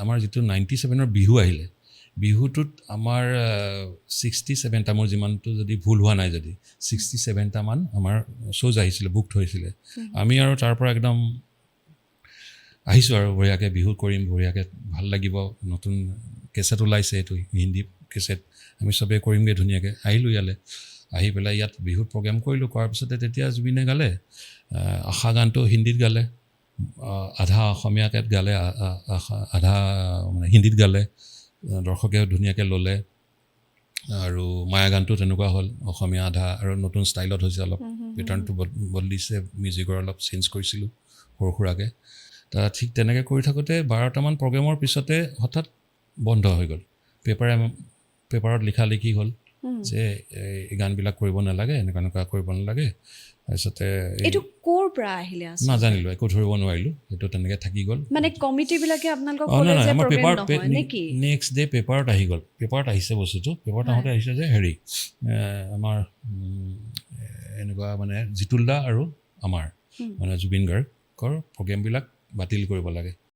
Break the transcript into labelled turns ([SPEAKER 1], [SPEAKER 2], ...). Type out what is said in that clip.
[SPEAKER 1] আমাৰ যিটো 97ৰ বিহু আহিলে বিহুটোত আমাৰ 67টা মোৰ যিমানটো যদি ভুল হোৱা নাই যদি 67টা মান আমাৰ শ্ব'জ আহিছিলে বুক হৈছিলে আমি আৰু তাৰ পৰা একদম আহিছোঁ আৰু বঢ়িয়াকৈ বিহু কৰিম বঢ়িয়াকৈ ভাল লাগিব নতুন কেছেট ওলাইছে এইটো হিন্দী কেছেট আমি চবেই কৰিমগৈ ধুনীয়াকৈ আহিলোঁ ইয়ালৈ আহি পেলাই ইয়াত বিহুত প্ৰগ্ৰেম কৰিলোঁ কৰাৰ পিছতে তেতিয়া জুবিনে গালে আশা গানটো হিন্দীত গালে আধা অসমীয়াত গালে আধা মানে হিন্দীত গালে দৰ্শকে ধুনীয়াকৈ ল'লে আৰু মায়া গানটো তেনেকুৱা হ'ল অসমীয়া আধা আৰু নতুন ষ্টাইলত হৈছে অলপ পেটাৰ্ণটো বদলিছে মিউজিকৰ অলপ চেঞ্জ কৰিছিলোঁ সৰু সুৰাকৈ ঠিক তেনেকৈ কৰি থাকোঁতে 12টামান প্ৰগ্ৰেমৰ পিছতে হঠাৎ বন্ধ হৈ গ'ল পেপাৰত লিখি হ'ল যে এই গানবিলাক কৰিব নালাগে এনেকুৱা কৰিব নালাগে তাৰপিছতে
[SPEAKER 2] এইটো ক'ৰ পৰা আহিলে
[SPEAKER 1] নাজানিলোঁ একো ধৰিব নোৱাৰিলোঁ সেইটো তেনেকৈ থাকি গ'ল
[SPEAKER 2] মানে কমিটিবিলাকে আপোনালোকক ক'লে যে প্ৰগ্ৰেম নহয় নেকি
[SPEAKER 1] নেক্সট ডে পেপাৰত আহি গ'ল পেপাৰত আহিছে বস্তুটো পেপাৰত আহোঁতে আহিছে যে হেৰি আমাৰ এনেকুৱা মানে জিতুল দা আৰু আমাৰ মানে জুবিন গাৰ্গৰ প্ৰগ্ৰেমবিলাক বাতিল কৰিব লাগে